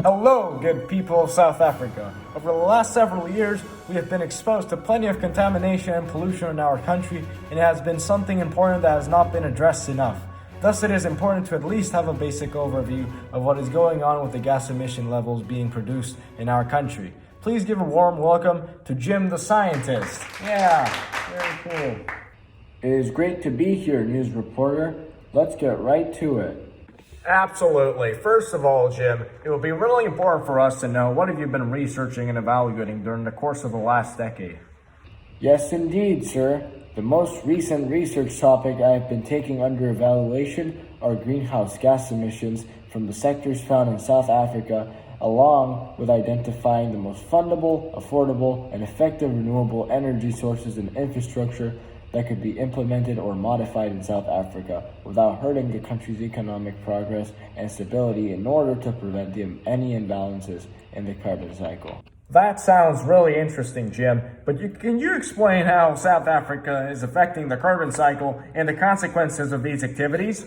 Hello, good people of South Africa. Over the last several years, we have been exposed to plenty of contamination and pollution in our country, and it has been something important that has not been addressed enough. Thus, it is important to at least have a basic overview of what is going on with the gas emission levels being produced in our country. Please give a warm welcome to Jim the Scientist. Yeah, very cool. It is great to be here, news reporter. Let's get right to it. Absolutely. First of all, Jim, it will be really important for us to know what have you been researching and evaluating during the course of the last decade. Yes, indeed, sir. The most recent research topic I have been taking under evaluation are greenhouse gas emissions from the sectors found in South Africa, along with identifying the most fundable, affordable, and effective renewable energy sources and infrastructure that could be implemented or modified in South Africa without hurting the country's economic progress and stability in order to prevent any imbalances in the carbon cycle. That sounds really interesting, Jim, but can you explain how South Africa is affecting the carbon cycle and the consequences of these activities?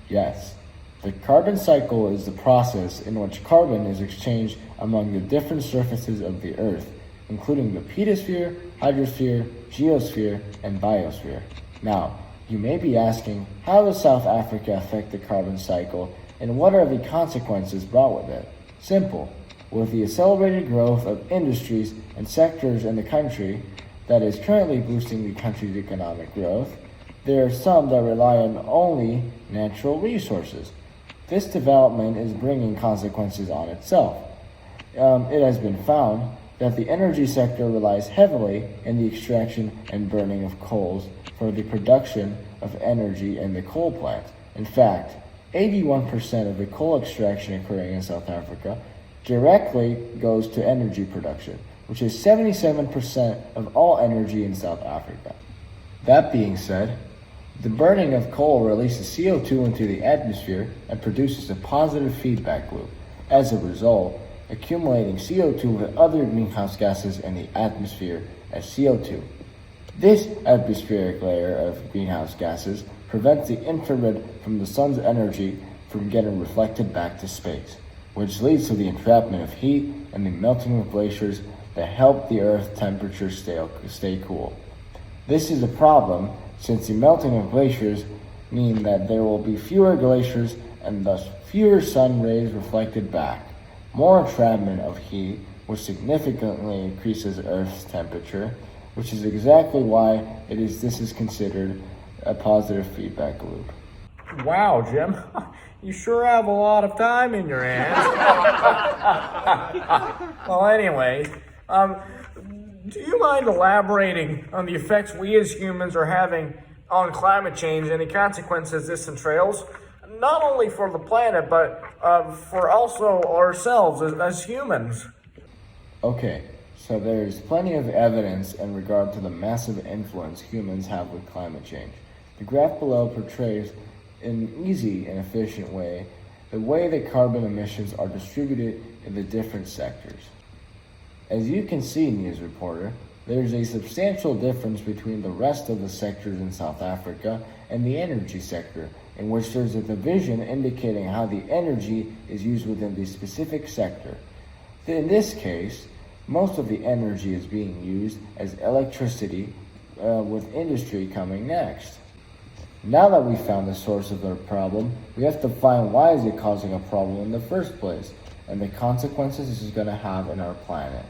Yes. The carbon cycle is the process in which carbon is exchanged among the different surfaces of the Earth, including the pedosphere, hydrosphere, geosphere, and biosphere. Now, you may be asking, how does South Africa affect the carbon cycle, and what are the consequences brought with it? Simple. With the accelerated growth of industries and sectors in the country that is currently boosting the country's economic growth, there are some that rely on only natural resources. This development is bringing consequences on itself. It has been found that the energy sector relies heavily in the extraction and burning of coals for the production of energy in the coal plants. In fact, 81% of the coal extraction occurring in South Africa directly goes to energy production, which is 77% of all energy in South Africa. That being said, the burning of coal releases CO2 into the atmosphere and produces a positive feedback loop. As a result, accumulating CO2 with other greenhouse gases in the atmosphere as CO2. This atmospheric layer of greenhouse gases prevents the infrared from the sun's energy from getting reflected back to space, which leads to the entrapment of heat and the melting of glaciers that help the Earth's temperature stay cool. This is a problem since the melting of glaciers mean that there will be fewer glaciers and thus fewer sun rays reflected back. More entrapment of heat, which significantly increases Earth's temperature, which is exactly why this is considered a positive feedback loop. Wow, Jim, you sure have a lot of time in your hands. Well, anyways, do you mind elaborating on the effects we as humans are having on climate change and the consequences this entails? Not only for the planet, but for also ourselves as humans. Okay, so there is plenty of evidence in regard to the massive influence humans have with climate change. The graph below portrays in an easy and efficient way the way that carbon emissions are distributed in the different sectors. As you can see, news reporter, there is a substantial difference between the rest of the sectors in South Africa and the energy sector, in which there's a division indicating how the energy is used within the specific sector. In this case, most of the energy is being used as electricity, with industry coming next. Now that we found the source of the problem, we have to find why is it causing a problem in the first place, and the consequences this is going to have in our planet.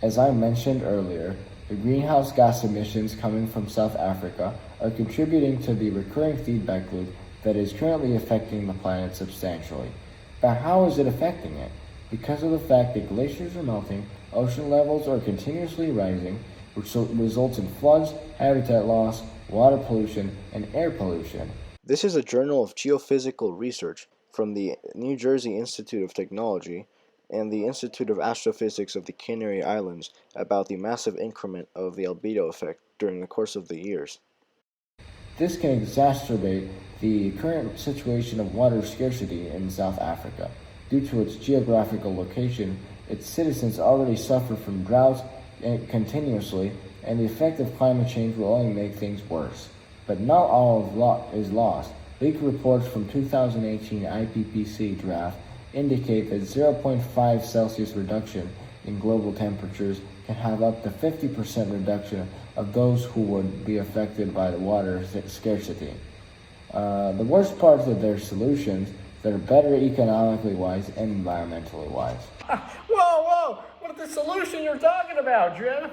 As I mentioned earlier, the greenhouse gas emissions coming from South Africa are contributing to the recurring feedback loop that is currently affecting the planet substantially. But how is it affecting it? Because of the fact that glaciers are melting, ocean levels are continuously rising, which results in floods, habitat loss, water pollution, and air pollution. This is a journal of geophysical research from the New Jersey Institute of Technology and the Institute of Astrophysics of the Canary Islands about the massive increment of the albedo effect during the course of the years. This can exacerbate the current situation of water scarcity in South Africa. Due to its geographical location, its citizens already suffer from droughts continuously, and the effect of climate change will only make things worse. But not all is lost. Leaked reports from 2018 IPCC draft indicate that 0.5 Celsius reduction in global temperatures can have up to 50% reduction of those who would be affected by the water scarcity. The worst part of their solutions that are better economically wise and environmentally wise. Whoa! What's the solution you're talking about, Jim?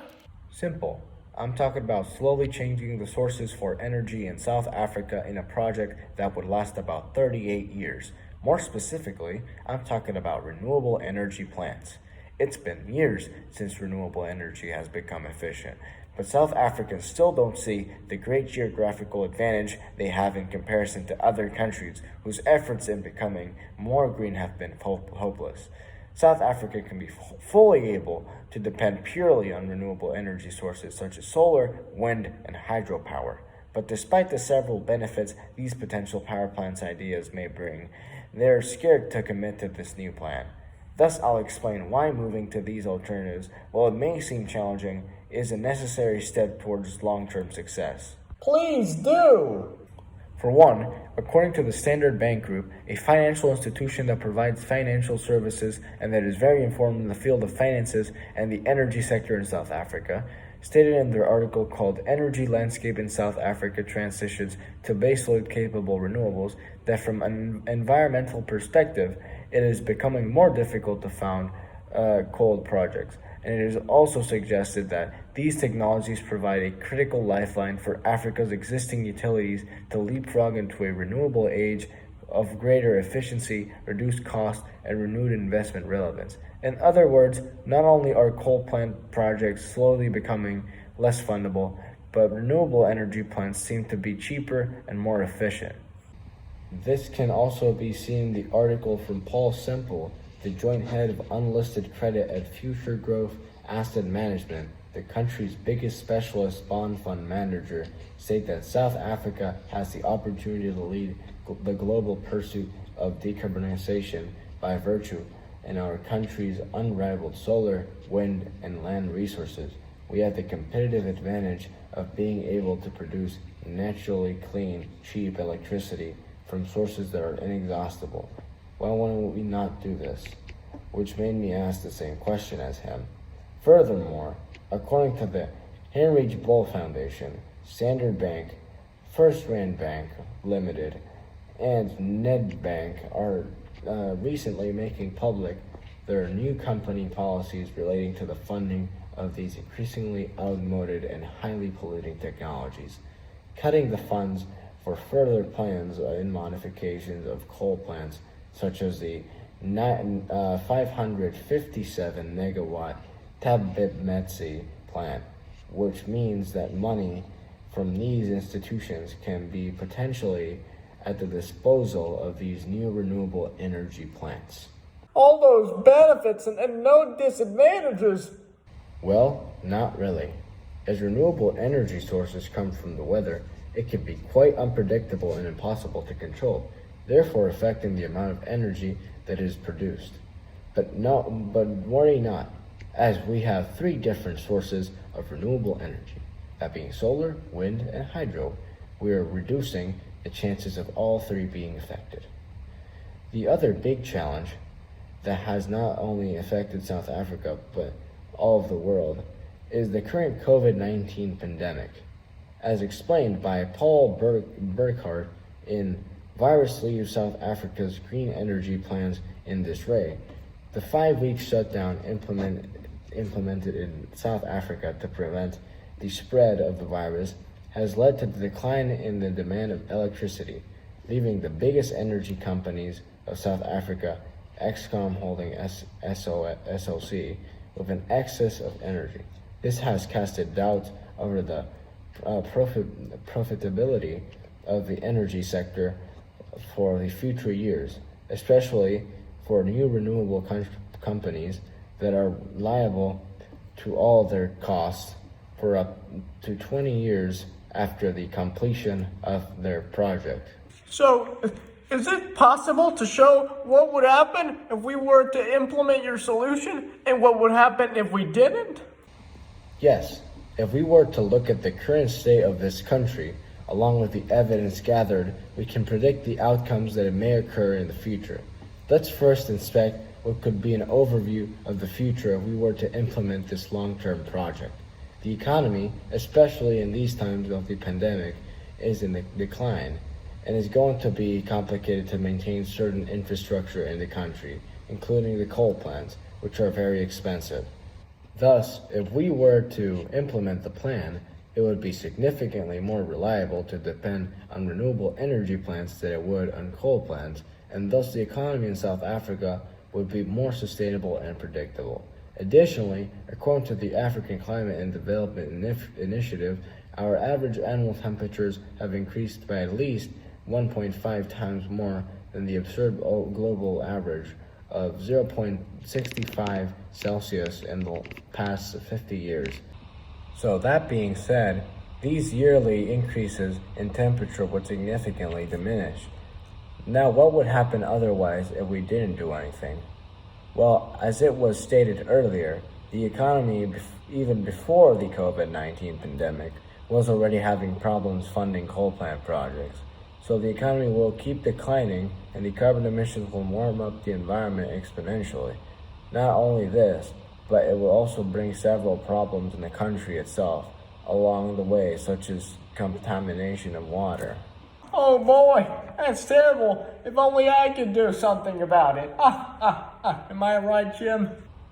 Simple. I'm talking about slowly changing the sources for energy in South Africa in a project that would last about 38 years. More specifically, I'm talking about renewable energy plants. It's been years since renewable energy has become efficient, but South Africans still don't see the great geographical advantage they have in comparison to other countries whose efforts in becoming more green have been hopeless. South Africa can be fully able to depend purely on renewable energy sources such as solar, wind, and hydropower. But despite the several benefits these potential power plants ideas may bring, they're scared to commit to this new plan. Thus, I'll explain why moving to these alternatives, while it may seem challenging, is a necessary step towards long-term success. Please do! For one, according to the Standard Bank Group, a financial institution that provides financial services and that is very informed in the field of finances and the energy sector in South Africa, stated in their article called Energy Landscape in South Africa Transitions to Baseload-Capable Renewables, that from an environmental perspective, it is becoming more difficult to found coal projects. And it is also suggested that these technologies provide a critical lifeline for Africa's existing utilities to leapfrog into a renewable age of greater efficiency, reduced cost, and renewed investment relevance. In other words, not only are coal plant projects slowly becoming less fundable, but renewable energy plants seem to be cheaper and more efficient. This can also be seen in the article from Paul Semple, the joint head of unlisted credit at Future Growth Asset Management, the country's biggest specialist bond fund manager, state that South Africa has the opportunity to lead the global pursuit of decarbonization by virtue in our country's unrivaled solar, wind, and land resources. We have the competitive advantage of being able to produce naturally clean, cheap electricity from sources that are inexhaustible. Why wouldn't we not do this? Which made me ask the same question as him. Furthermore, according to the Heinrich Böll Foundation, Standard Bank, First Rand Bank Limited, and Nedbank are recently making public their new company policies relating to the funding of these increasingly outmoded and highly polluting technologies, cutting the funds for further plans and modifications of coal plants, such as the 557 megawatt Tabibmetsi plant, which means that money from these institutions can be potentially at the disposal of these new renewable energy plants. All those benefits and no disadvantages. Well, not really. As renewable energy sources come from the weather, it can be quite unpredictable and impossible to control, therefore affecting the amount of energy that is produced. But worry not, as we have 3 different sources of renewable energy, that being solar, wind, and hydro. We are reducing the chances of all 3 being affected. The other big challenge that has not only affected South Africa, but all of the world, is the current COVID-19 pandemic. As explained by Paul Burkhardt in Virus Leaves South Africa's Green Energy Plans in this Way, the 5-week shutdown implemented in South Africa to prevent the spread of the virus has led to the decline in the demand of electricity, leaving the biggest energy companies of South Africa, Eskom Holding SOC, with an excess of energy. This has casted doubt over the profitability of the energy sector for the future years, especially for new renewable companies that are liable to all their costs for up to 20 years after the completion of their project. So, is it possible to show what would happen if we were to implement your solution and what would happen if we didn't? Yes, if we were to look at the current state of this country, along with the evidence gathered, we can predict the outcomes that may occur in the future. Let's first inspect what could be an overview of the future if we were to implement this long-term project. The economy, especially in these times of the pandemic, is in decline and is going to be complicated to maintain certain infrastructure in the country, including the coal plants, which are very expensive. Thus, if we were to implement the plan, it would be significantly more reliable to depend on renewable energy plants than it would on coal plants, and thus the economy in South Africa would be more sustainable and predictable. Additionally, according to the African Climate and Development Initiative, our average annual temperatures have increased by at least 1.5 times more than the observed global average of 0.65 Celsius in the past 50 years. So that being said, these yearly increases in temperature would significantly diminish. Now, what would happen otherwise if we didn't do anything? Well, as it was stated earlier, the economy, even before the COVID-19 pandemic, was already having problems funding coal plant projects. So the economy will keep declining and the carbon emissions will warm up the environment exponentially. Not only this, but it will also bring several problems in the country itself along the way, such as contamination of water. Oh boy, that's terrible. If only I could do something about it. Am I right, Jim?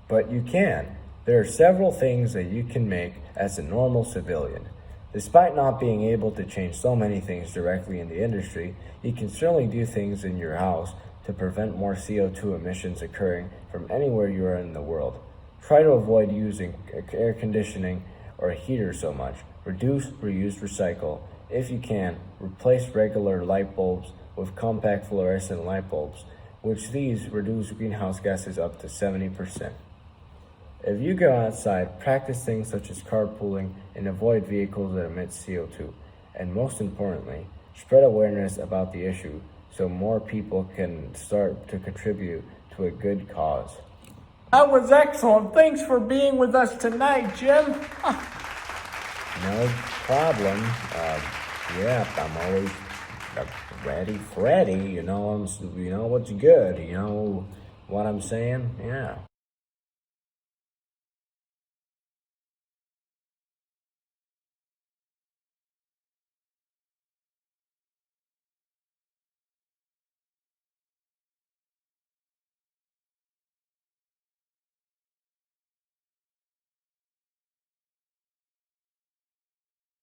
But you can. There are several things that you can make as a normal civilian. Despite not being able to change so many things directly in the industry, you can certainly do things in your house to prevent more CO2 emissions occurring from anywhere you are in the world. Try to avoid using air conditioning or a heater so much. Reduce, reuse, recycle. If you can, replace regular light bulbs with compact fluorescent light bulbs, which these reduce greenhouse gases up to 70%. If you go outside, practice things such as carpooling and avoid vehicles that emit CO2. And most importantly, spread awareness about the issue so more people can start to contribute to a good cause. That was excellent. Thanks for being with us tonight, Jim. No problem. I'm always ready, Freddy. You know what's good. You know what I'm saying? Yeah.